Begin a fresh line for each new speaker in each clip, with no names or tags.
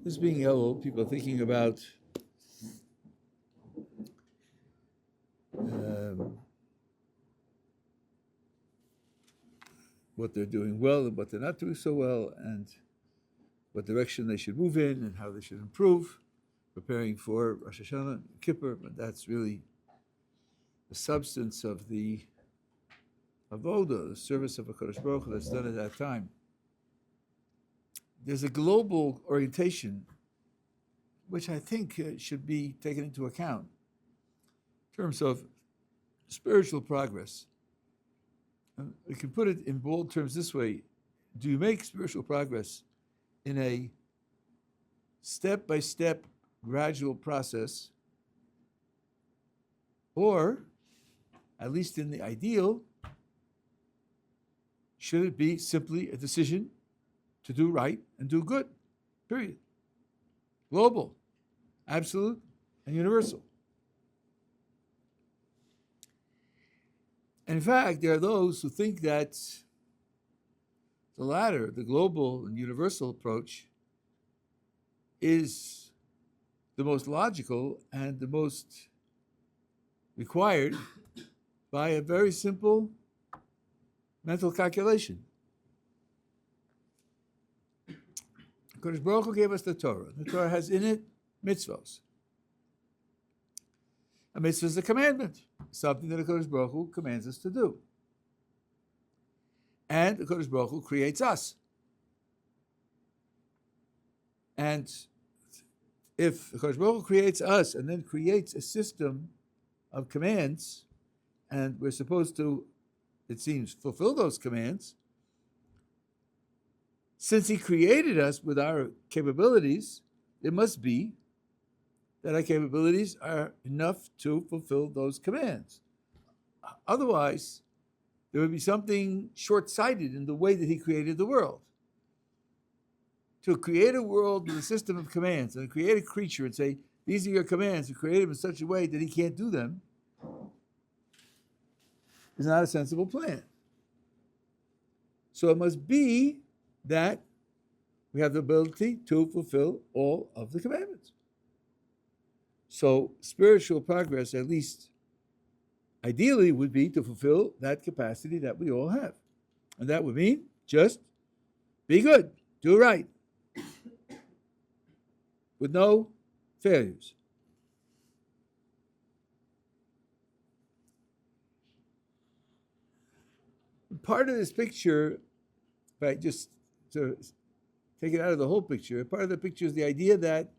This being Elul, people are thinking about what they're doing well and what they're not doing so well, and what direction they should move in and how they should improve, preparing for Rosh Hashanah and Kippur. But that's really the substance of the avoda, the service of HaKadosh Baruch Hu that's done at that time. There's a global orientation which I think should be taken into account in terms of spiritual progress. We can put it in bold terms this way: do you make spiritual progress in a step-by-step gradual process, or, at least in the ideal, should it be simply a decision to do right and do good, period? Global, absolute, and universal. And in fact, there are those who think that the latter, the global and universal approach, is the most logical and the most required by a very simple mental calculation. HaKadosh Baruch Hu gave us the Torah. The Torah has in it mitzvos. A mitzvah is a commandment, something that HaKadosh Baruch Hu commands us to do. And HaKadosh Baruch Hu creates us. And if HaKadosh Baruch Hu creates us and then creates a system of commands, and we're supposed to, it seems, fulfill those commands, since He created us with our capabilities, it must be that our capabilities are enough to fulfill those commands. Otherwise, there would be something short-sighted in the way that He created the world. To create a world with a system of commands and create a creature and say, these are your commands, and create him in such a way that he can't do them, is not a sensible plan. So it must be that we have the ability to fulfill all of the commandments. So spiritual progress, at least ideally, would be to fulfill that capacity that we all have. And that would mean just be good, do right, with no failures. Part of this picture, right, just to take it out of the whole picture, part of the picture is the idea that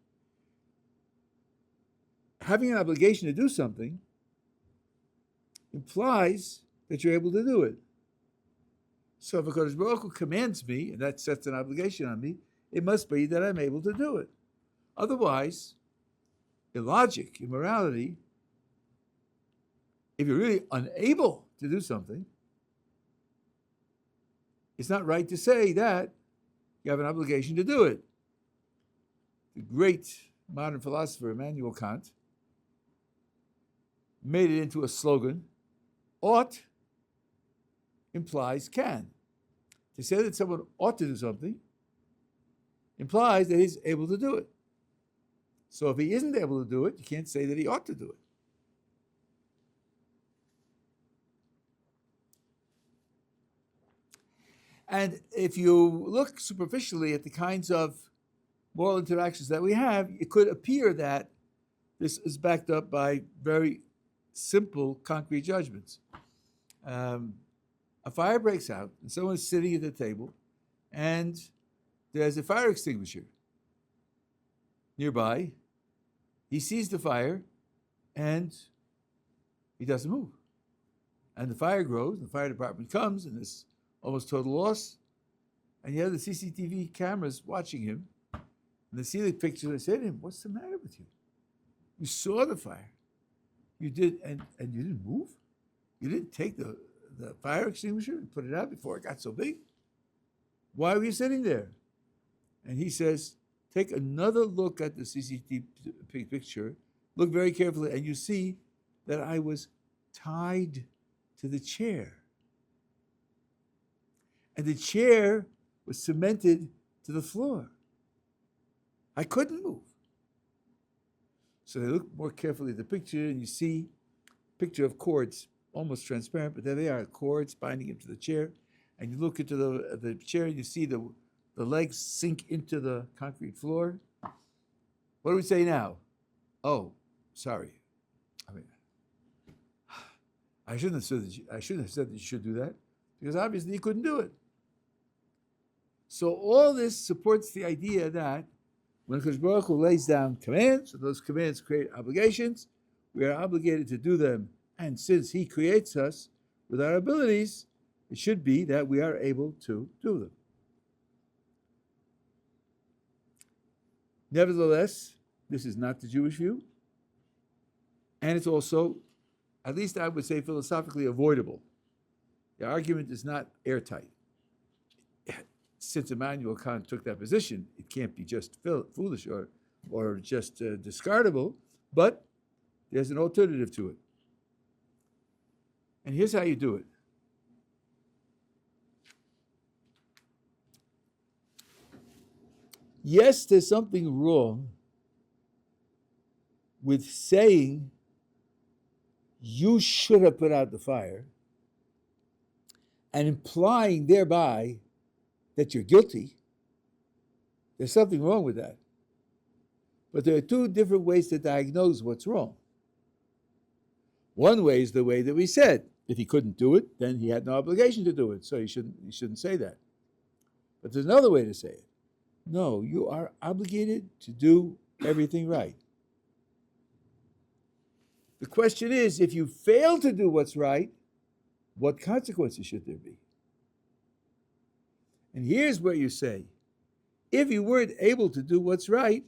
having an obligation to do something implies that you're able to do it. So if HaKadosh Baruch Hu commands me, and that sets an obligation on me, it must be that I'm able to do it. Otherwise, in logic, in morality, if you're really unable to do something, it's not right to say that you have an obligation to do it. The great modern philosopher Immanuel Kant made it into a slogan: ought implies can. To say that someone ought to do something implies that he's able to do it. So if he isn't able to do it, you can't say that he ought to do it. And if you look superficially at the kinds of moral interactions that we have, it could appear that this is backed up by very simple, concrete judgments. A fire breaks out, and someone's sitting at the table, and there's a fire extinguisher nearby. He sees the fire, and he doesn't move. And the fire grows, and the fire department comes, and there's almost total loss. And you have the CCTV cameras watching him, and they see the picture, and they say to him, "What's the matter with you? You saw the fire. You did, and you didn't move? You didn't take the fire extinguisher and put it out before it got so big? Why were you sitting there?" And he says, "Take another look at the CCTV picture, look very carefully, and you see that I was tied to the chair. And the chair was cemented to the floor. I couldn't move. So they look more carefully at the picture, and you see a picture of cords, almost transparent, but there they are, cords binding him to the chair. And you look into the chair, and you see the legs sink into the concrete floor. What do we say now? Oh, sorry. I shouldn't have said that you should do that, because obviously you couldn't do it. So all this supports the idea that when Kadosh Baruch Hu lays down commands, and those commands create obligations, we are obligated to do them. And since He creates us with our abilities, it should be that we are able to do them. Nevertheless, this is not the Jewish view, and it's also, at least I would say, philosophically avoidable. The argument is not airtight. Since Immanuel Kant took that position, it can't be just foolish or just discardable, but there's an alternative to it. And here's how you do it. Yes, there's something wrong with saying you should have put out the fire and implying thereby that you're guilty. There's something wrong with that. But there are two different ways to diagnose what's wrong. One way is the way that we said. If he couldn't do it, then he had no obligation to do it, so you shouldn't say that. But there's another way to say it. No, you are obligated to do everything right. The question is, if you fail to do what's right, what consequences should there be? And here's where you say, if you weren't able to do what's right,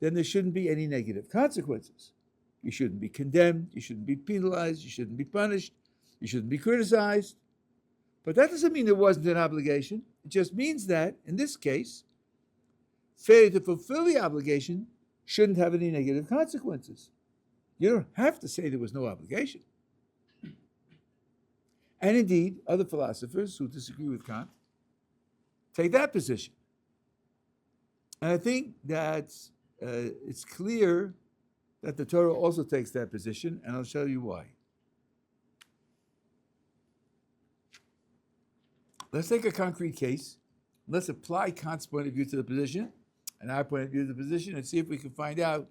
then there shouldn't be any negative consequences. You shouldn't be condemned, you shouldn't be penalized, you shouldn't be punished, you shouldn't be criticized. But that doesn't mean there wasn't an obligation. It just means that, in this case, failure to fulfill the obligation shouldn't have any negative consequences. You don't have to say there was no obligation. And indeed, other philosophers who disagree with Kant take that position. And I think that it's clear that the Torah also takes that position, and I'll show you why. Let's take a concrete case. Let's apply Kant's point of view to the position and our point of view to the position, and see if we can find out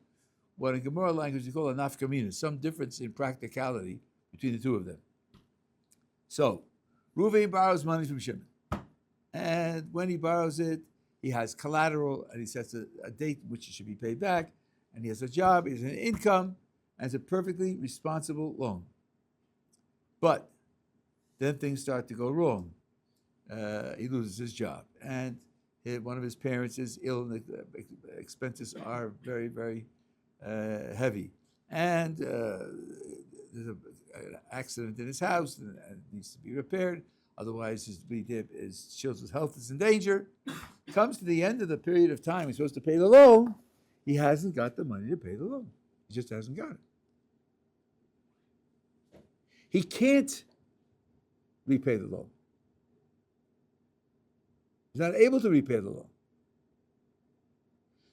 what in Gemara language we call a nafkamina, some difference in practicality between the two of them. So, Reuven borrows money from Shimon. And when he borrows it, he has collateral, and he sets a date in which it should be paid back, and he has a job, he has an income, and it's a perfectly responsible loan. But then things start to go wrong. He loses his job, and one of his parents is ill, and the expenses are very, very heavy. And there's an accident in his house, and it needs to be repaired. Otherwise, his children's health is in danger. Comes to the end of the period of time he's supposed to pay the loan. He hasn't got the money to pay the loan. He just hasn't got it. He can't repay the loan. He's not able to repay the loan.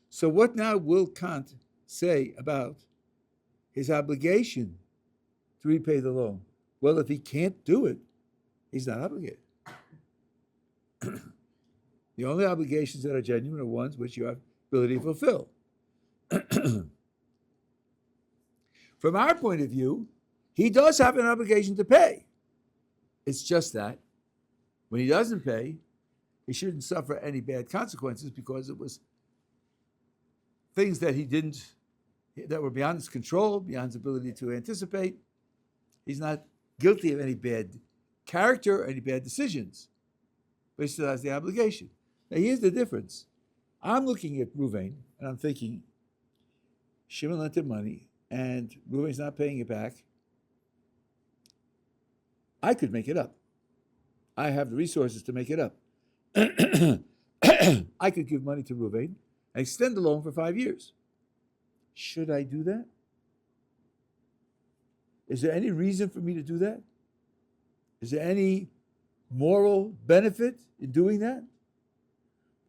So what now will Kant say about his obligation to repay the loan? Well, if he can't do it, he's not obligated. The only obligations that are genuine are ones which you have ability to fulfill. From our point of view, he does have an obligation to pay. It's just that when he doesn't pay, he shouldn't suffer any bad consequences because it was things that that were beyond his control, beyond his ability to anticipate. He's not guilty of any bad character or any bad decisions, but he still has the obligation. Now here's the difference. I'm looking at Reuven and I'm thinking, Shimon lent him money and Reuven's not paying it back. I could make it up. I have the resources to make it up. I could give money to Reuven and extend the loan for 5 years. Should I do that? Is there any reason for me to do that? Is there any moral benefit in doing that?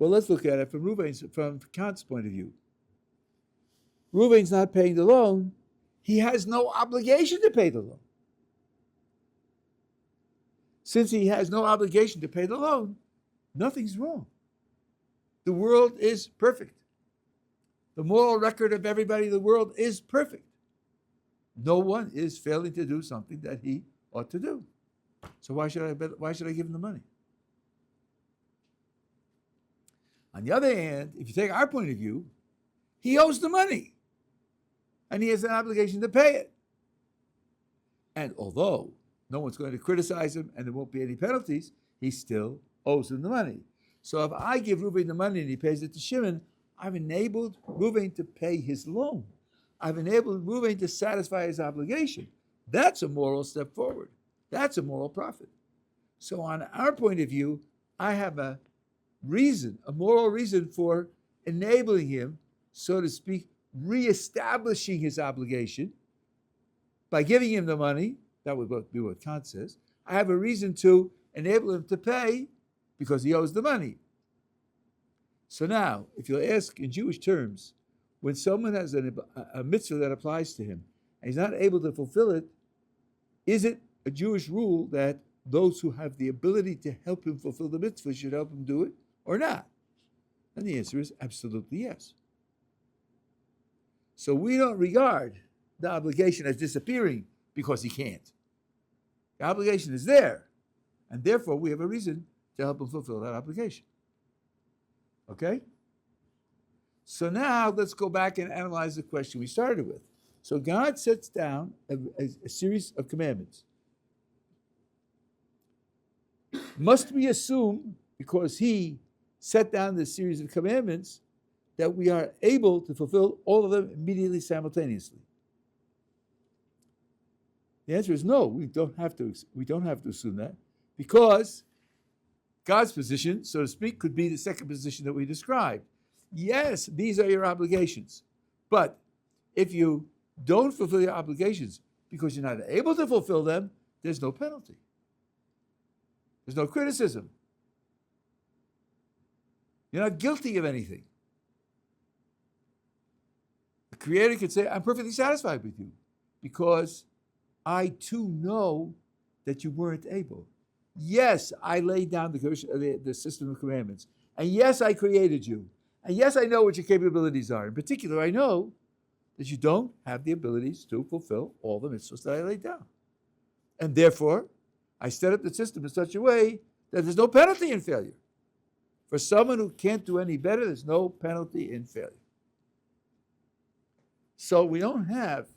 Well, let's look at it from Kant's point of view. Reuven's not paying the loan. He has no obligation to pay the loan. Since he has no obligation to pay the loan, nothing's wrong. The world is perfect. The moral record of everybody in the world is perfect. No one is failing to do something that he ought to do. So why should I give him the money? On the other hand, if you take our point of view, he owes the money. And he has an obligation to pay it. And although no one's going to criticize him and there won't be any penalties, he still owes him the money. So if I give Reuven the money and he pays it to Shimon, I've enabled Reuven to pay his loan. I've enabled Reuven to satisfy his obligation. That's a moral step forward. That's a moral profit. So on our point of view, I have a moral reason for enabling him, so to speak, reestablishing his obligation by giving him the money. That would be what Kant says. I have a reason to enable him to pay because he owes the money. So now, if you'll ask in Jewish terms, when someone has a mitzvah that applies to him and he's not able to fulfill it, is it a Jewish rule that those who have the ability to help him fulfill the mitzvah should help him do it or not? And the answer is absolutely yes. So we don't regard the obligation as disappearing because he can't. The obligation is there, and therefore we have a reason to help him fulfill that obligation. Okay? So now let's go back and analyze the question we started with. So God sets down a series of commandments. Must we assume, because he set down this series of commandments, that we are able to fulfill all of them immediately, simultaneously? The answer is no. We don't have to assume that, because God's position, so to speak, could be the second position that we described. Yes, these are your obligations, but if you don't fulfill your obligations because you're not able to fulfill them, there's no penalty. There's no criticism. You're not guilty of anything. The Creator could say, I'm perfectly satisfied with you because I too know that you weren't able. Yes, I laid down the system of commandments. And yes, I created you. And yes, I know what your capabilities are. In particular, I know that you don't have the abilities to fulfill all the mitzvahs that I laid down. And therefore, I set up the system in such a way that there's no penalty in failure. For someone who can't do any better, there's no penalty in failure. So we don't have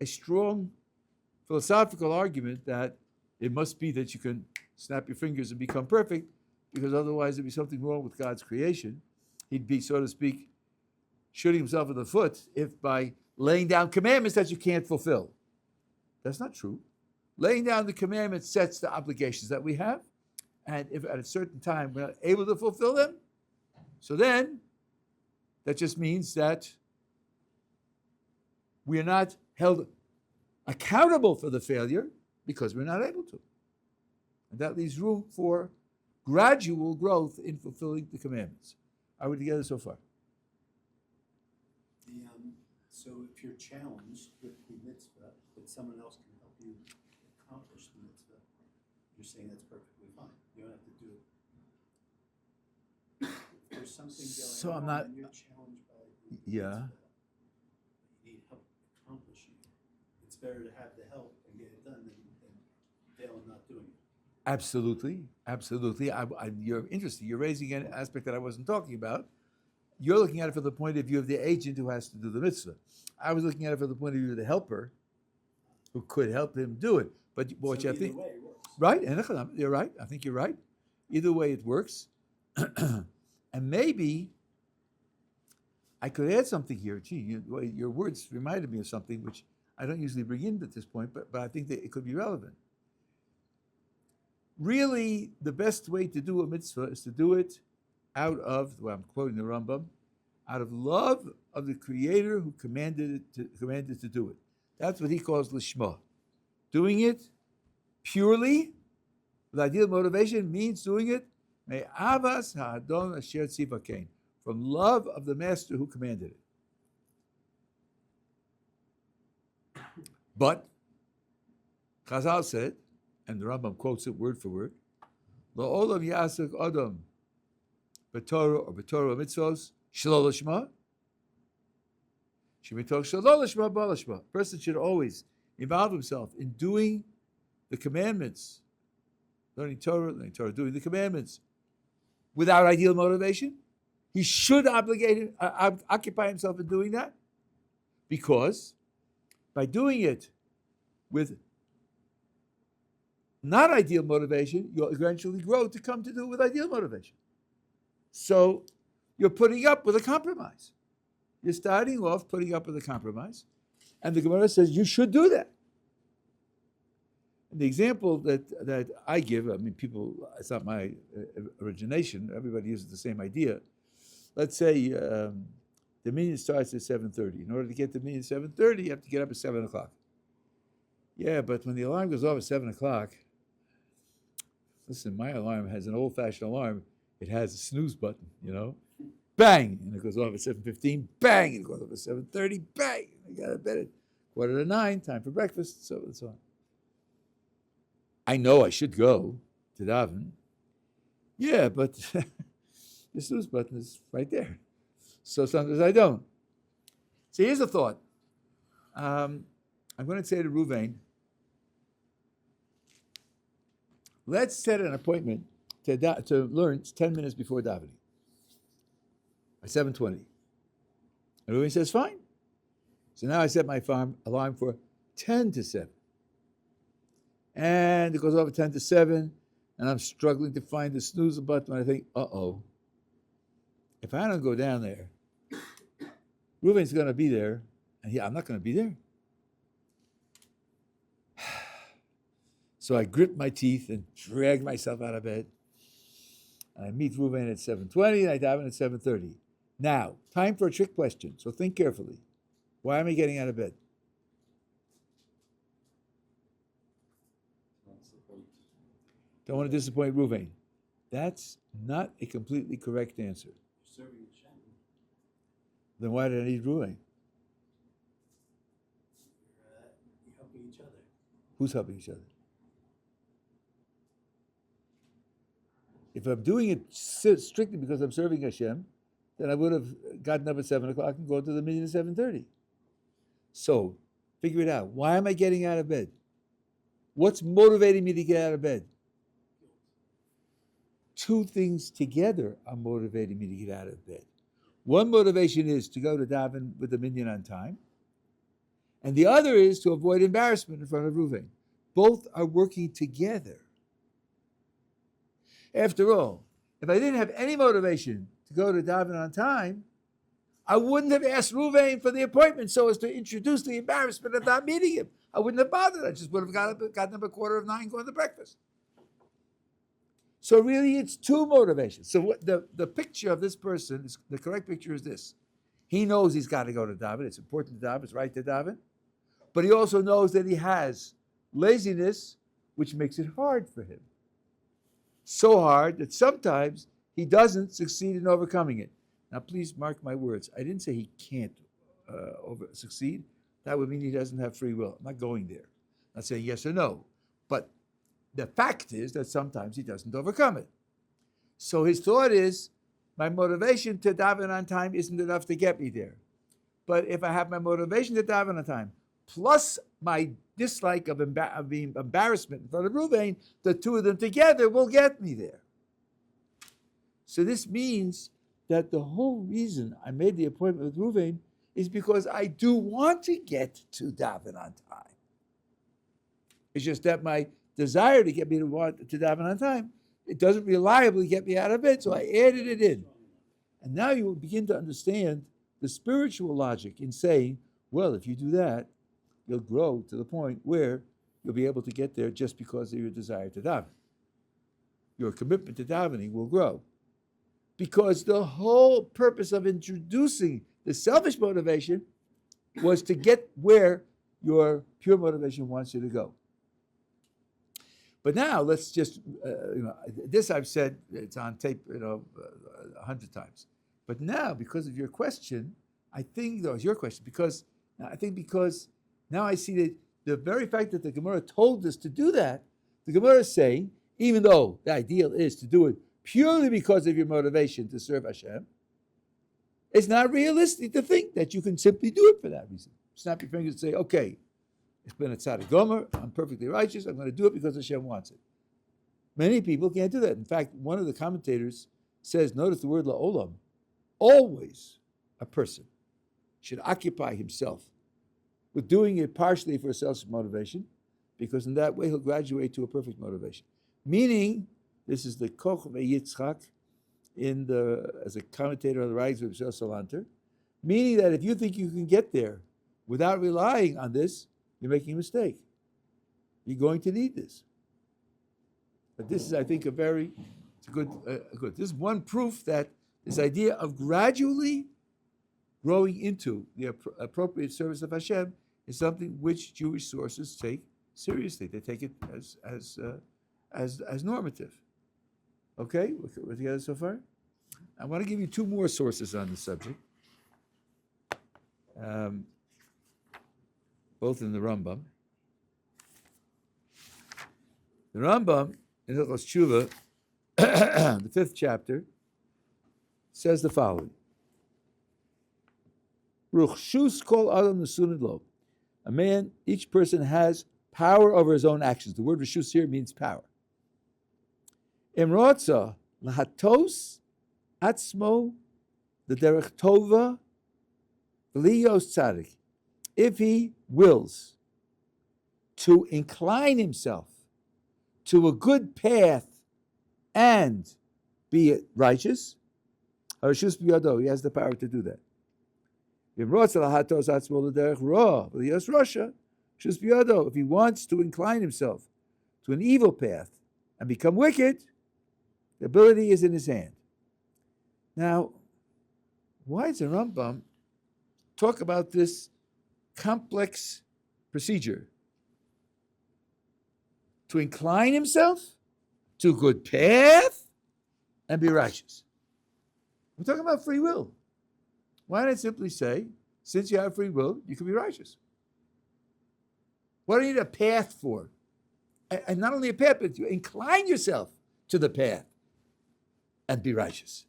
a strong philosophical argument that it must be that you can snap your fingers and become perfect, because otherwise there'd be something wrong with God's creation. He'd be, so to speak, shooting himself in the foot if by laying down commandments that you can't fulfill. That's not true. Laying down the commandments sets the obligations that we have, and if at a certain time we're not able to fulfill them, so then that just means that we are not held accountable for the failure because we're not able to. And that leaves room for gradual growth in fulfilling the commandments. Are we together so far?
So if you're challenged with the mitzvah, but someone else can help you accomplish the mitzvah, you're saying that's perfectly fine. You don't have to do it. If there's something going on and you're challenged by the mitzvah, you need help accomplishing it. It's better to have the help and get it done than fail and not doing it.
Absolutely, absolutely. You're interesting. You're raising an aspect that I wasn't talking about. You're looking at it from the point of view of the agent who has to do the mitzvah. I was looking at it from the point of view of the helper who could help him do it. But what
so
you think,
way it works.
Right? And you're right. I think you're right. Either way, it works. And maybe I could add something here. Gee, your words reminded me of something which I don't usually bring in at this point, but I think that it could be relevant. Really, the best way to do a mitzvah is to do it out of, well, I'm quoting the Rambam, out of love of the Creator who commanded to do it. That's what he calls lishma. Doing it purely, with ideal motivation, means doing it Me'avas ha'adon asher tziva kain. From love of the master who commanded it. But Chazal said, and the Rambam quotes it word for word, La'olam yasuk adam b'torah or b'torah mitzvos shelo l'shma. Shemitoch shelo l'shma b'l'shma. A person should always involve himself in doing the commandments, learning Torah, doing the commandments, without ideal motivation. He should occupy himself in doing that, because by doing it with not ideal motivation, you'll eventually grow to come to do it with ideal motivation. So you're putting up with a compromise. You're starting off putting up with a compromise, and the Gemara says you should do that. And the example that I give, I mean, people, it's not my origination, everybody uses the same idea. Let's say the minyan starts at 7:30. In order to get the minyan at 7:30, you have to get up at 7 o'clock. Yeah, but when the alarm goes off at 7 o'clock, listen, my alarm has an old-fashioned alarm. It has a snooze button, Bang! And it goes off at 7:15. Bang! And it goes off at 7:30. Bang! I got to bed at 8:45, time for breakfast, so and so on. I know I should go to daven. Yeah, but the snooze button is right there. So sometimes I don't. So here's a thought. I'm going to say to Ruvain, let's set an appointment to learn 10 minutes before davening. At 7:20. And Ruvain says, fine. So now I set my alarm for 10 to 7. And it goes off at 10 to 7, and I'm struggling to find the snooze button, and I think, uh-oh. If I don't go down there, Ruvain's going to be there, and I'm not going to be there. So I grip my teeth and drag myself out of bed. And I meet Ruvain at 7:20, and I daven at 7:30. Now, time for a trick question, so think carefully. Why am I getting out of bed? Don't want to disappoint Ruvain. That's not a completely correct answer.
Serving Hashem.
Then why did I need Ruvain?
You're helping each other.
Who's helping each other? If I'm doing it strictly because I'm serving Hashem, then I would have gotten up at 7 o'clock and gone to the minyan at 7:30. So, figure it out. Why am I getting out of bed? What's motivating me to get out of bed? Two things together are motivating me to get out of bed. One motivation is to go to daven with the minyan on time, and the other is to avoid embarrassment in front of Ruvain. Both are working together. After all, if I didn't have any motivation to go to daven on time, I wouldn't have asked Ruvain for the appointment so as to introduce the embarrassment of not meeting him. I wouldn't have bothered. I just would have gotten up at 8:45, going to breakfast. So really, it's two motivations. So what the picture of this person, the correct picture is this. He knows he's got to go to daven. It's important to daven. It's right to daven. But he also knows that he has laziness, which makes it hard for him. So hard that sometimes he doesn't succeed in overcoming it. Now, please mark my words. I didn't say he can't succeed. That would mean he doesn't have free will. I'm not going there. I'm not saying yes or no. But the fact is that sometimes he doesn't overcome it. So his thought is, my motivation to daven on time isn't enough to get me there. But if I have my motivation to daven on time, plus my dislike of being embarrassment in front of Ruvain, the two of them together will get me there. So this means that the whole reason I made the appointment with Ruvain is because I do want to get to daven on time. It's just that my desire to get me to daven on time, it doesn't reliably get me out of bed, so I added it in. And now you will begin to understand the spiritual logic in saying, well, if you do that, you'll grow to the point where you'll be able to get there just because of your desire to daven. Your commitment to davening will grow. Because the whole purpose of introducing the selfish motivation was to get where your pure motivation wants you to go. But now let's just, this I've said, it's on tape, 100 times. But now, because of your question, I think, though, it's your question, because now I see that the very fact that the Gemara told us to do that, the Gemara is saying, even though the ideal is to do it purely because of your motivation to serve Hashem, it's not realistic to think that you can simply do it for that reason. Snap your fingers and say, okay, it's been a tzaddik gomer, I'm perfectly righteous, I'm going to do it because Hashem wants it. Many people can't do that. In fact, one of the commentators says, notice the word la'olam, always a person should occupy himself with doing it partially for self-motivation, because in that way he'll graduate to a perfect motivation. Meaning, this is the Koch Yitzchak as a commentator on the writings of Michel Salanter, meaning that if you think you can get there without relying on this, you're making a mistake. You're going to need this. But this is, I think, good. This is one proof that this idea of gradually growing into the appropriate service of Hashem is something which Jewish sources take seriously. They take it as normative. Okay, we're together so far? I want to give you two more sources on the subject, both in the Rambam. The Rambam, in Hilchos Tshuva, the 5th chapter, says the following. Ruchshus kol adam nesunid lo. A man, each person has power over his own actions. The word reshus here means power. Imrotza lahatos atzmo the derech tova v'liyos tzadik. If he wills to incline himself to a good path and be righteous, harshus biyado, he has the power to do that. If he wants to incline himself to an evil path and become wicked, the ability is in his hand. Now, why does the Rambam talk about this complex procedure? To incline himself to a good path and be righteous. We're talking about free will. Why not simply say, since you have free will, you can be righteous? What do you need a path for? And not only a path, but you incline yourself to the path and be righteous.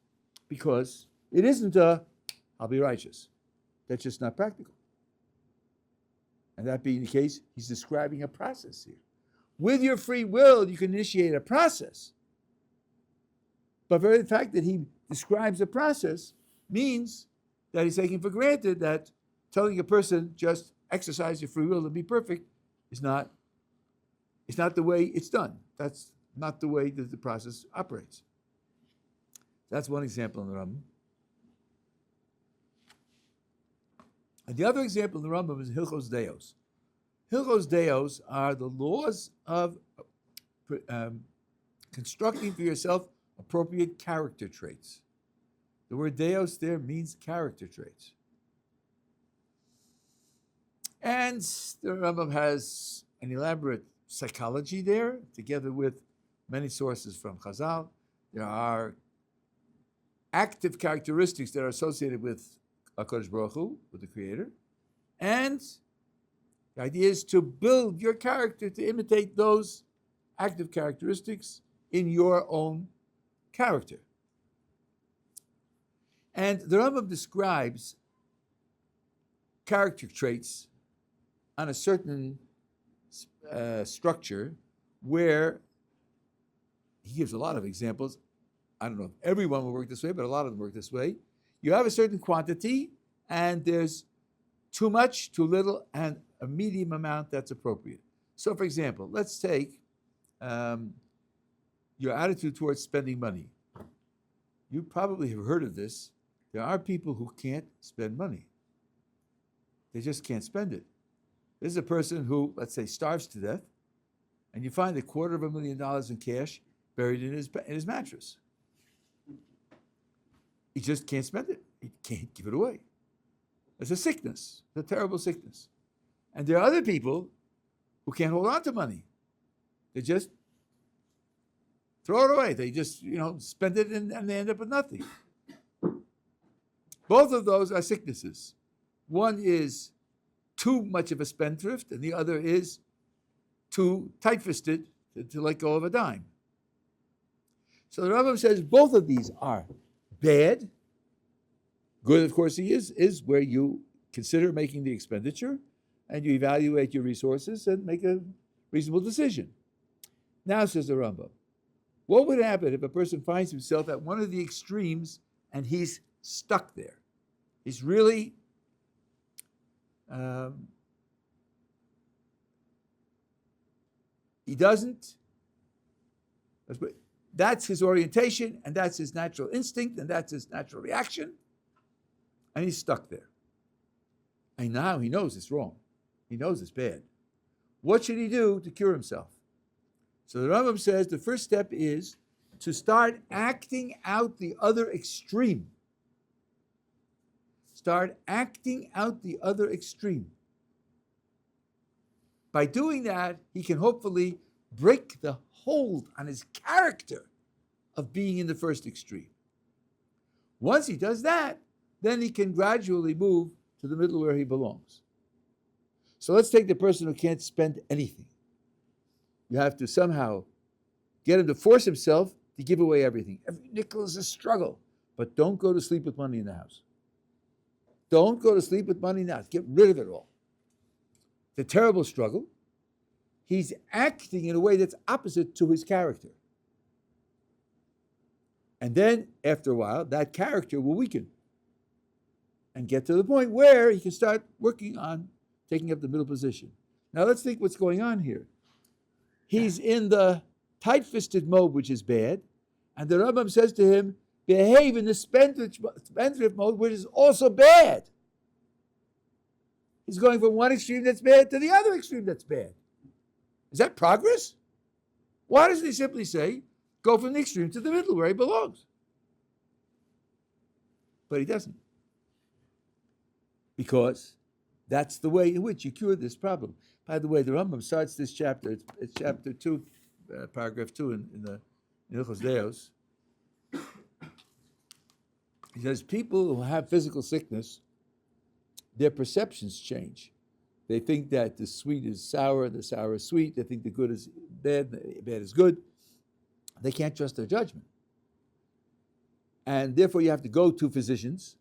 Because it isn't I'll be righteous. That's just not practical. And that being the case, he's describing a process here. With your free will, you can initiate a process. But the very fact that he describes a process means that he's taking for granted that telling a person just exercise your free will to be perfect is not the way it's done. That's not the way that the process operates. That's one example in the Rambam. And the other example in the Rambam is Hilchos Deos. Hilchos Deos are the laws of constructing for yourself appropriate character traits. The word Deos there means character traits. And the Rambam has an elaborate psychology there, together with many sources from Chazal. There are active characteristics that are associated with HaKadosh Baruch Hu, with the Creator. And the idea is to build your character to imitate those active characteristics in your own character. And the Rambam describes character traits on a certain structure where he gives a lot of examples. I don't know if everyone will work this way, but a lot of them work this way. You have a certain quantity, and there's too much, too little, and a medium amount that's appropriate. So, for example, let's take your attitude towards spending money. You probably have heard of this. There are people who can't spend money. They just can't spend it. This is a person who, let's say, starves to death, and you find $250,000 in cash buried in his mattress. He just can't spend it. He can't give it away. It's a sickness. It's a terrible sickness. And there are other people who can't hold on to money. They just throw it away. They just, spend it and they end up with nothing. Both of those are sicknesses. One is too much of a spendthrift, and the other is too tight-fisted to let go of a dime. So the Rambam says both of these are bad. Good, of course, is where you consider making the expenditure and you evaluate your resources and make a reasonable decision. Now, says the Rambam, what would happen if a person finds himself at one of the extremes and he's stuck there? He's really he doesn't. That's his orientation, and that's his natural instinct, and that's his natural reaction, and he's stuck there. And now he knows it's wrong. He knows it's bad. What should he do to cure himself? So the Rambam says the first step is to start acting out the other extreme. Start acting out the other extreme. By doing that, he can hopefully break the hold on his character of being in the first extreme. Once he does that, then he can gradually move to the middle where he belongs. So let's take the person who can't spend anything. You have to somehow get him to force himself to give away everything. Every nickel is a struggle, but don't go to sleep with money in the house. Don't go to sleep with money in the house. Get rid of it all. It's a terrible struggle. He's acting in a way that's opposite to his character. And then, after a while, that character will weaken and get to the point where he can start working on taking up the middle position. Now, let's think what's going on here. He's in the tight-fisted mode, which is bad, and the Rambam says to him, behave in the spendthrift mode, which is also bad. He's going from one extreme that's bad to the other extreme that's bad. Is that progress? Why doesn't he simply say, go from the extreme to the middle where he belongs? But he doesn't. Because that's the way in which you cure this problem. By the way, the Rambam starts this chapter, it's chapter 2, paragraph 2 in the Hilchos Deos. He says, people who have physical sickness, their perceptions change. They think that the sweet is sour, the sour is sweet. They think the good is bad, the bad is good. They can't trust their judgment. And therefore you have to go to physicians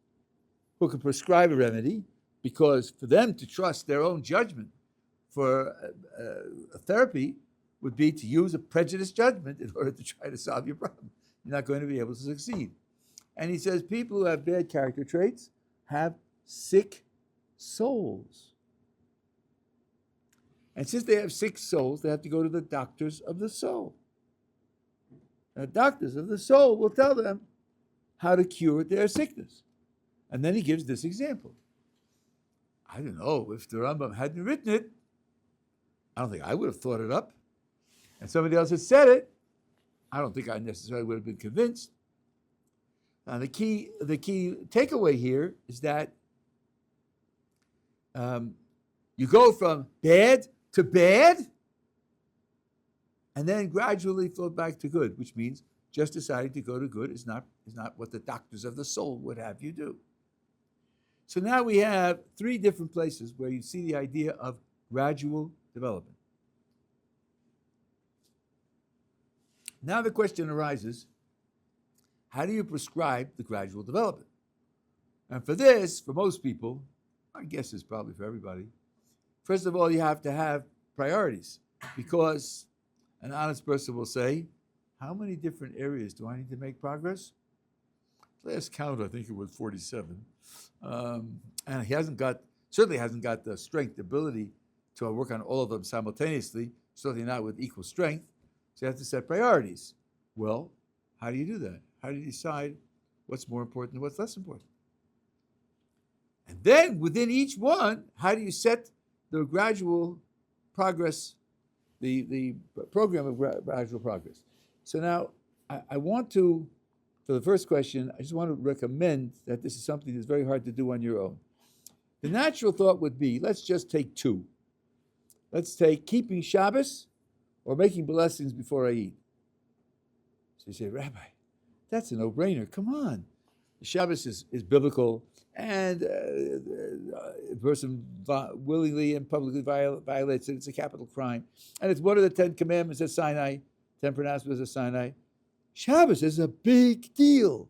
who can prescribe a remedy, because for them to trust their own judgment for a therapy would be to use a prejudiced judgment in order to try to solve your problem. You're not going to be able to succeed. And he says people who have bad character traits have sick souls. And since they have sick souls, they have to go to the doctors of the soul. And the doctors of the soul will tell them how to cure their sickness. And then he gives this example. I don't know, if the Rambam hadn't written it, I don't think I would have thought it up. And somebody else had said it, I don't think I necessarily would have been convinced. Now the key takeaway here is that you go from bad to bad, and then gradually flow back to good, which means just deciding to go to good is not what the doctors of the soul would have you do. So now we have 3 different places where you see the idea of gradual development. Now the question arises, how do you prescribe the gradual development? And for this, for most people, I guess it's probably for everybody, first of all, you have to have priorities, because an honest person will say, how many different areas do I need to make progress? Last count, I think it was 47. And he certainly hasn't got the strength, the ability to work on all of them simultaneously, certainly not with equal strength. So you have to set priorities. Well, how do you do that? How do you decide what's more important and what's less important? And then within each one, how do you set the gradual progress, the program of gradual progress? So now I want to, for the first question, I just want to recommend that this is something that's very hard to do on your own. The natural thought would be, let's just take 2. Let's take keeping Shabbos or making blessings before I eat. So you say, Rabbi, that's a no-brainer. Come on. Shabbos is biblical, and a person willingly and publicly violates it. It's a capital crime. And it's one of the 10 commandments at Sinai, 10 pronouncements at Sinai. Shabbos is a big deal.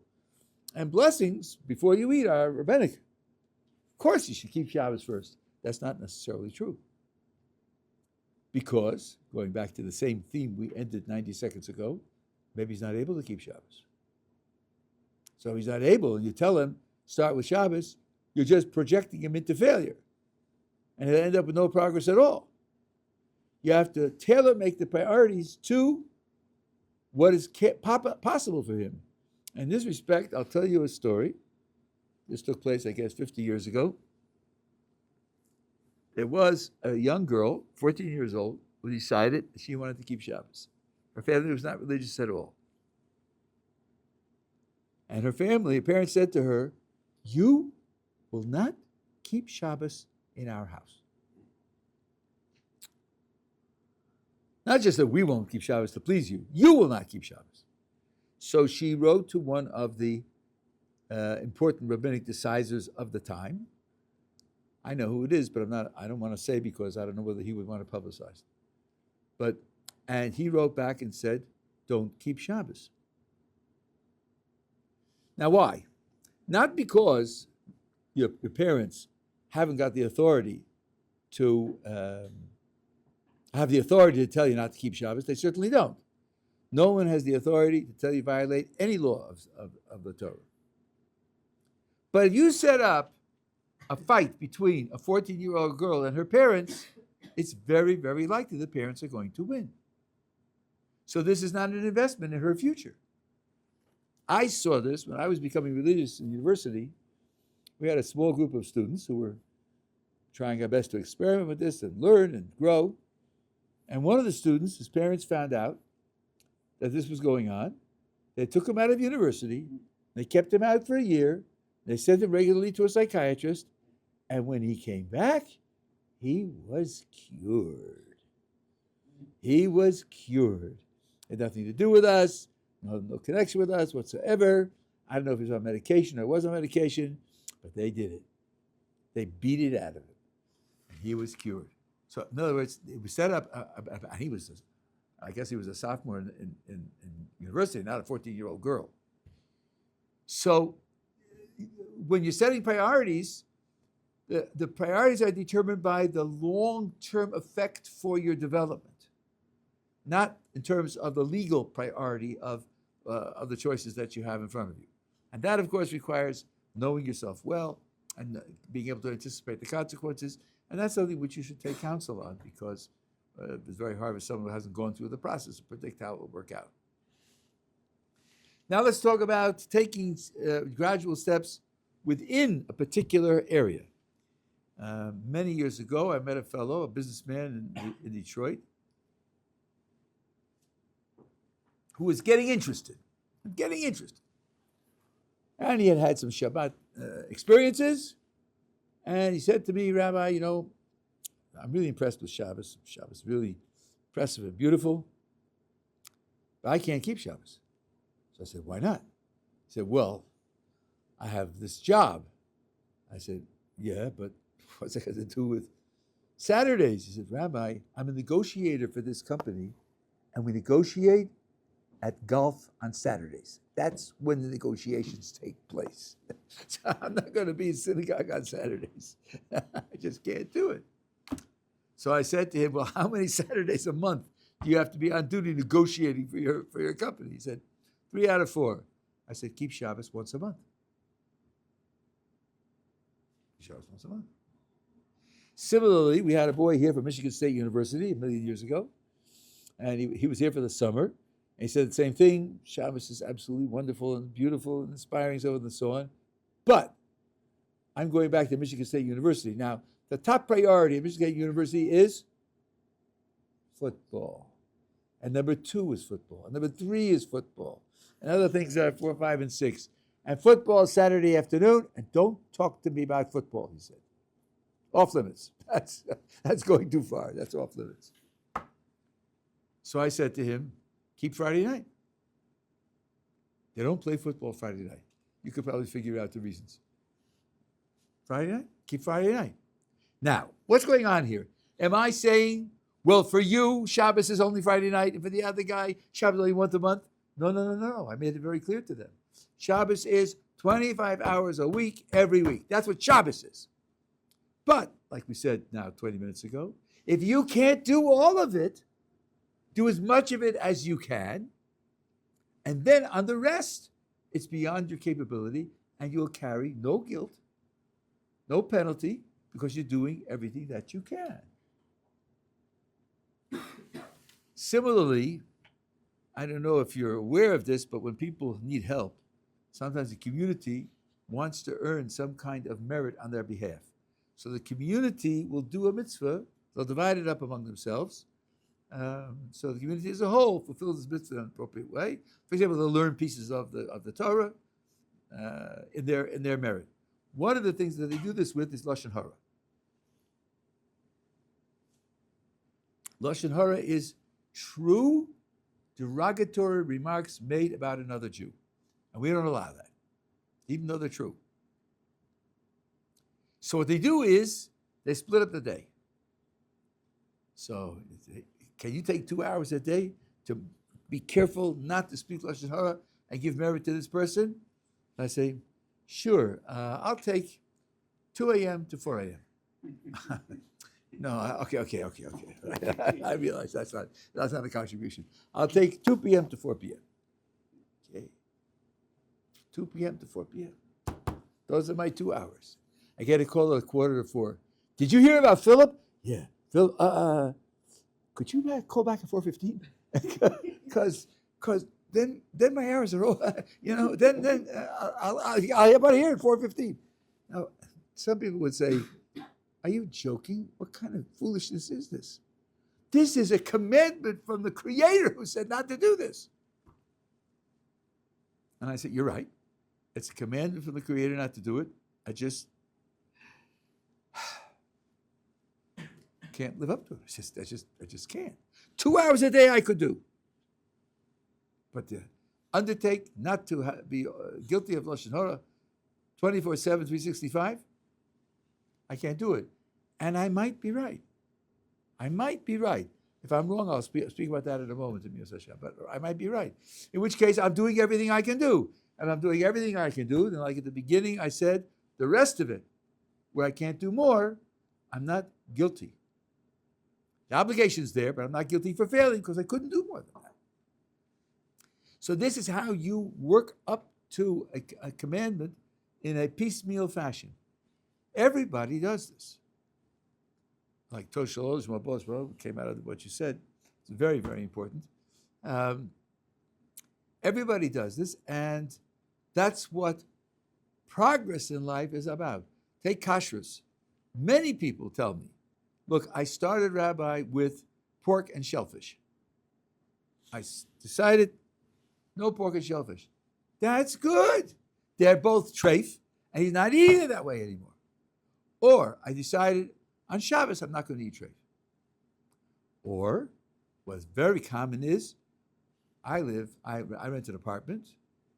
And blessings before you eat are rabbinic. Of course you should keep Shabbos first. That's not necessarily true. Because, going back to the same theme we ended 90 seconds ago, maybe he's not able to keep Shabbos. So he's not able, and you tell him, start with Shabbos, you're just projecting him into failure. And he'll end up with no progress at all. You have to make the priorities to what is possible for him. In this respect, I'll tell you a story. This took place, I guess, 50 years ago. There was a young girl, 14 years old, who decided she wanted to keep Shabbos. Her family was not religious at all. And her parents said to her, you will not keep Shabbos in our house. Not just that we won't keep Shabbos to please you, you will not keep Shabbos. So she wrote to one of the important rabbinic decisors of the time. I know who it is, but I don't want to say because I don't know whether he would want to publicize it. And he wrote back and said, don't keep Shabbos. Now why? Not because your parents haven't got the authority to tell you not to keep Shabbos. They certainly don't. No one has the authority to tell you violate any law of the Torah. But if you set up a fight between a 14-year-old girl and her parents, it's very, very likely the parents are going to win. So this is not an investment in her future. I saw this when I was becoming religious in university. We had a small group of students who were trying our best to experiment with this and learn and grow. And one of the students, his parents found out that this was going on. They took him out of university. They kept him out for a year. They sent him regularly to a psychiatrist. And when he came back, he was cured. He was cured. It had nothing to do with us, no connection with us whatsoever. I don't know if he was on medication or was on medication, but they did it. They beat it out of him. And he was cured. So in other words, it was set up, I guess he was a sophomore in university, not a 14-year-old girl. So when you're setting priorities, the priorities are determined by the long-term effect for your development, not in terms of the legal priority of the choices that you have in front of you. And that, of course, requires knowing yourself well and being able to anticipate the consequences. And that's something which you should take counsel on, because it's very hard for someone who hasn't gone through the process to predict how it will work out. Now let's talk about taking gradual steps within a particular area. Many years ago, I met a businessman in Detroit, who was getting interested. And he had some Shabbat experiences. And he said to me, Rabbi, I'm really impressed with Shabbos. Shabbos is really impressive and beautiful. But I can't keep Shabbos. So I said, why not? He said, well, I have this job. I said, yeah, but what's that got to do with Saturdays? He said, Rabbi, I'm a negotiator for this company, and we negotiate at golf on Saturdays. That's when the negotiations take place. So I'm not going to be in synagogue on Saturdays. I just can't do it. So I said to him, well, how many Saturdays a month do you have to be on duty negotiating for your company? He said, 3 out of 4. I said, keep Shabbos once a month. Shabbos once a month. Similarly, we had a boy here from Michigan State University a million years ago, and he was here for the summer, and he said the same thing. Shabbos is absolutely wonderful and beautiful and inspiring, so on and so on. But I'm going back to Michigan State University. Now, the top priority at Michigan State University is football. And number 2 is football. And number 3 is football. And other things are 4, 5, and 6. And football is Saturday afternoon, and don't talk to me about football, he said. Off limits. That's going too far. That's off limits. So I said to him, keep Friday night. They don't play football Friday night. You could probably figure out the reasons. Friday night? Keep Friday night. Now, what's going on here? Am I saying, well, for you, Shabbos is only Friday night, and for the other guy, Shabbos only once a month? No. I made it very clear to them. Shabbos is 25 hours a week, every week. That's what Shabbos is. But, like we said now 20 minutes ago, if you can't do all of it, do as much of it as you can, and then on the rest, it's beyond your capability, and you'll carry no guilt, no penalty, because you're doing everything that you can. Similarly, I don't know if you're aware of this, but when people need help, sometimes the community wants to earn some kind of merit on their behalf. So the community will do a mitzvah, they'll divide it up among themselves, so the community as a whole fulfills this mitzvah in an appropriate way. For example, they'll learn pieces of the Torah in their merit. One of the things that they do this with is Lashon Hara. Lashon Hara is true derogatory remarks made about another Jew. And we don't allow that, even though they're true. So what they do is they split up the day. So can you take 2 hours a day to be careful not to speak Lashon Hara and give merit to this person? And I say, sure, I'll take 2 a.m. to 4 a.m. No, okay. I realize that's not a contribution. I'll take 2 p.m. to 4 p.m. Okay. 2 p.m. to 4 p.m. Those are my 2 hours. I get a call at 3:45. Did you hear about Philip? Yeah. Phil, could you call back at 4:15? Because then my hours are over. Then I'll about here at 4:15. Now, some people would say, are you joking? What kind of foolishness is this? This is a commandment from the Creator who said not to do this. And I said, you're right. It's a commandment from the Creator not to do it. I just can't live up to it. I just can't. 2 hours a day I could do. But to undertake not to be guilty of Lashon Hara 24/7, 365, I can't do it. And I might be right. If I'm wrong, I'll speak about that in a moment, but I might be right. In which case, I'm doing everything I can do. And I'm doing everything I can do. Then, like at the beginning, I said, the rest of it, where I can't do more, I'm not guilty. The obligation's there, but I'm not guilty for failing because I couldn't do more than that. So this is how you work up to a commandment in a piecemeal fashion. Everybody does this. Like Tosh my boss, came out of what you said. It's very, very important. Everybody does this, and that's what progress in life is about. Take kashrus. Many people tell me, look, I started, Rabbi, with pork and shellfish. I decided no pork and shellfish. That's good. They're both treif, and he's not eating it that way anymore. Or I decided on Shabbos I'm not going to eat treif. Or what's very common is I rent an apartment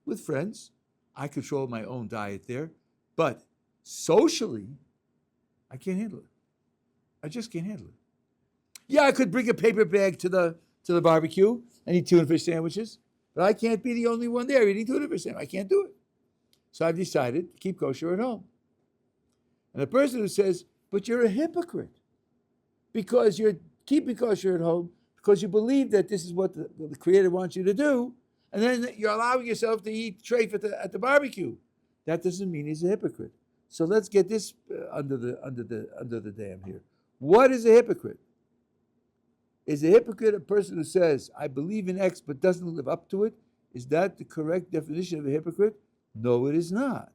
with friends. I control my own diet there, but socially, I can't handle it. I just can't handle it. Yeah, I could bring a paper bag to the barbecue and eat tuna fish sandwiches, but I can't be the only one there eating tuna fish sandwiches. I can't do it. So I've decided to keep kosher at home. And the person who says, but you're a hypocrite because you're keeping kosher at home because you believe that this is what the Creator wants you to do, and then you're allowing yourself to eat treif at the barbecue. That doesn't mean he's a hypocrite. So let's get this under the dam here. What is a hypocrite? Is a hypocrite a person who says, I believe in X but doesn't live up to it? Is that the correct definition of a hypocrite? No, it is not.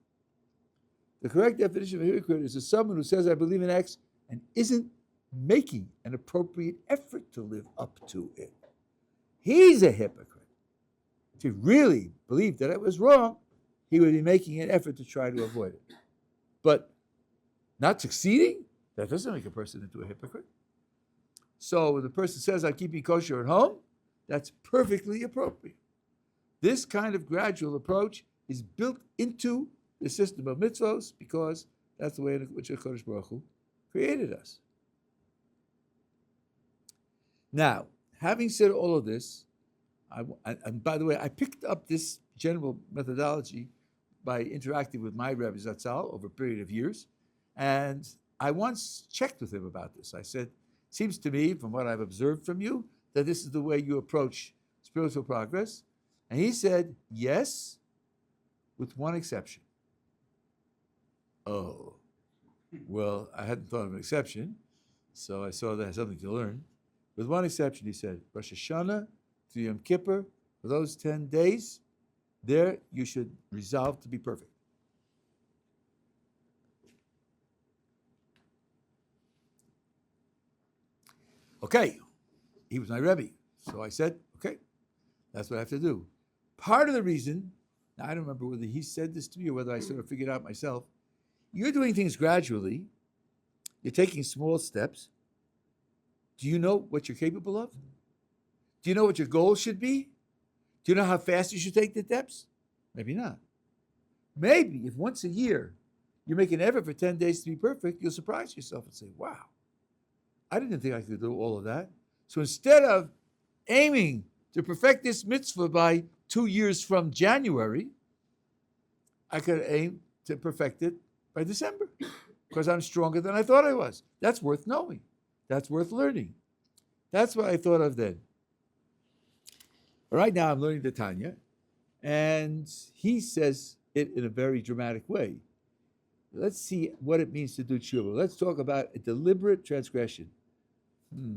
The correct definition of a hypocrite is someone who says, I believe in X and isn't making an appropriate effort to live up to it. He's a hypocrite. If he really believed that it was wrong, he would be making an effort to try to avoid it. But not succeeding, that doesn't make a person into a hypocrite. So when the person says, I'm keeping kosher at home, that's perfectly appropriate. This kind of gradual approach is built into the system of mitzvos because that's the way in which HaKadosh Baruch Hu created us. Now, having said all of this, and by the way, I picked up this general methodology by interacting with my Rabbi Zatzal over a period of years, and I once checked with him about this. I said, seems to me, from what I've observed from you, that this is the way you approach spiritual progress. And he said, yes, with one exception. Oh, well, I hadn't thought of an exception, so I saw that I had something to learn. With one exception, he said, Rosh Hashanah to Yom Kippur, for those 10 days, there you should resolve to be perfect. Okay, he was my Rebbe. So I said, okay, that's what I have to do. Part of the reason, now I don't remember whether he said this to me or whether I sort of figured out myself, you're doing things gradually, you're taking small steps. Do you know what you're capable of? Do you know what your goals should be? Do you know how fast you should take the steps? Maybe not. Maybe if once a year you make an effort for 10 days to be perfect, you'll surprise yourself and say, wow, I didn't think I could do all of that. So instead of aiming to perfect this mitzvah by 2 years from January, I could aim to perfect it by December because I'm stronger than I thought I was. That's worth knowing. That's worth learning. That's what I thought of then. Right now I'm learning the Tanya, and he says it in a very dramatic way. Let's see what it means to do tshuva. Let's talk about a deliberate transgression.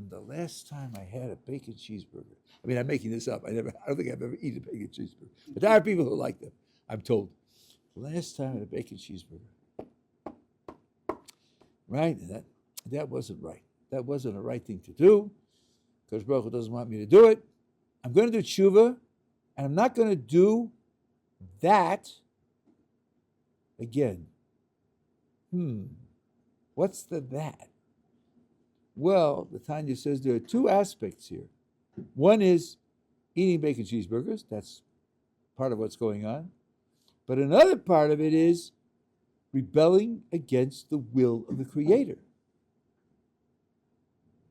The last time I had a bacon cheeseburger. I mean, I'm making this up. I don't think I've ever eaten a bacon cheeseburger. But there are people who like them, I'm told. Last time I had a bacon cheeseburger. Right? That wasn't right. That wasn't a right thing to do. Because Baruch Hu doesn't want me to do it. I'm going to do tshuva, and I'm not going to do that again. What's the that? Well, the Tanya says there are two aspects here. One is eating bacon cheeseburgers. That's part of what's going on. But another part of it is rebelling against the will of the Creator.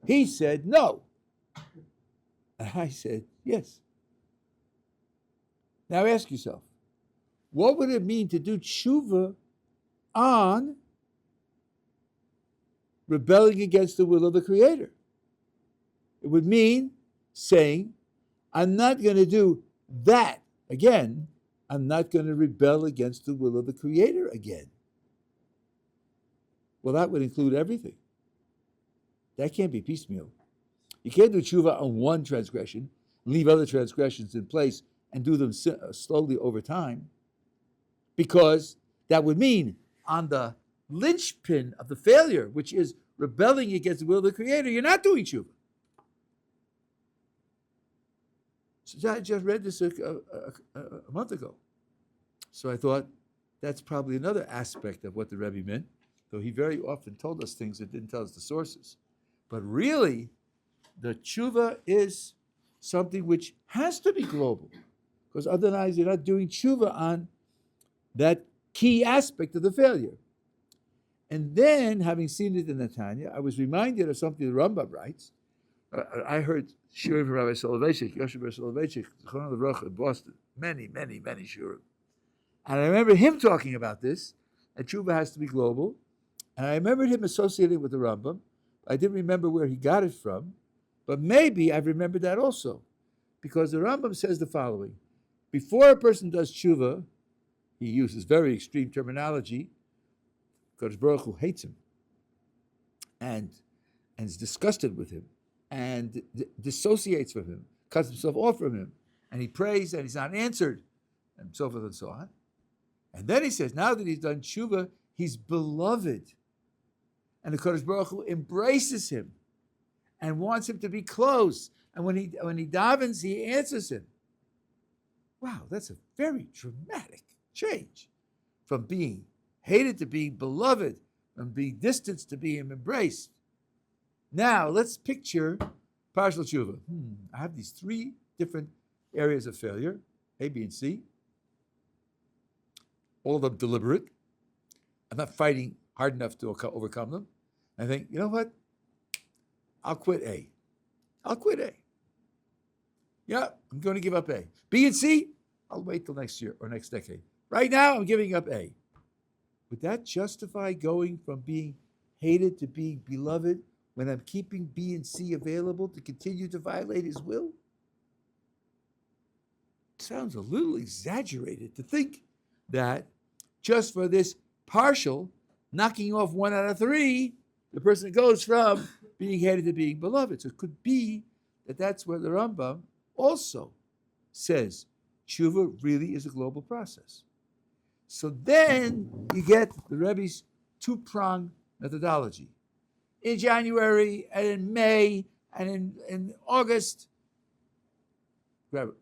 He said no. And I said yes. Now ask yourself, what would it mean to do tshuva on rebelling against the will of the Creator? It would mean saying, I'm not going to do that again. I'm not going to rebel against the will of the Creator again. Well, that would include everything. That can't be piecemeal. You can't do tshuva on one transgression, leave other transgressions in place, and do them slowly over time, because that would mean on the linchpin of the failure, which is rebelling against the will of the Creator, you're not doing tshuva. So I just read this a month ago. So I thought that's probably another aspect of what the Rebbe meant, though he very often told us things that didn't tell us the sources. But really, the tshuva is something which has to be global, because otherwise you're not doing tshuva on that key aspect of the failure. And then, having seen it in the Tanya, I was reminded of something the Rambam writes. I heard shiurim from Rabbi Soloveitchik, Yeshivat Ohr Somayach, in Boston, many shiurim. And I remember him talking about this, that tshuva has to be global. And I remembered him associating with the Rambam. I didn't remember where he got it from, but maybe I've remembered that also. Because the Rambam says the following: before a person does tshuva, he uses very extreme terminology, because Baruch Hu hates him and is disgusted with him and dissociates from him, cuts himself off from him, and he prays and he's not answered, and so forth and so on. And then he says, now that he's done tshuva, he's beloved. And the Kodesh Baruch Hu embraces him and wants him to be close. And when he davens, he answers him. Wow, that's a very dramatic change from being hated to being beloved, from being distanced to being embraced. Now, let's picture partial tshuva. I have these three different areas of failure. A, B, and C. All of them deliberate. I'm not fighting hard enough to overcome them. I think, you know what? I'll quit A. I'll quit A. Yeah, I'm going to give up A. B and C, I'll wait till next year or next decade. Right now, I'm giving up A. Would that justify going from being hated to being beloved when I'm keeping B and C available to continue to violate his will? It sounds a little exaggerated to think that just for this partial knocking off 1 out of 3, the person goes from being hated to being beloved. So it could be that that's where the Rambam also says tshuva really is a global process. So then you get the Rebbe's two-pronged methodology. In January and in May and in August,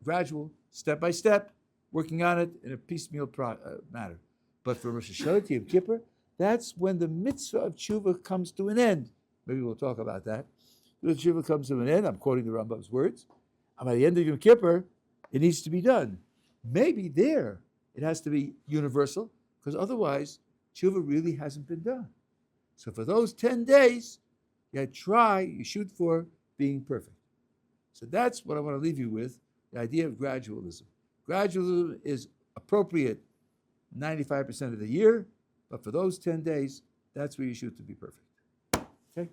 gradual, step by step, working on it in a piecemeal manner. But for Rosh Hashanah, Yom Kippur, that's when the mitzvah of tshuva comes to an end. Maybe we'll talk about that. The tshuva comes to an end. I'm quoting the Rambam's words. And by the end of Yom Kippur, it needs to be done. Maybe there it has to be universal, because otherwise tshuva really hasn't been done. So for those 10 days, you shoot for being perfect. So that's what I want to leave you with, the idea of gradualism. Gradualism is appropriate 95% of the year, but for those 10 days, that's where you shoot to be perfect. Okay?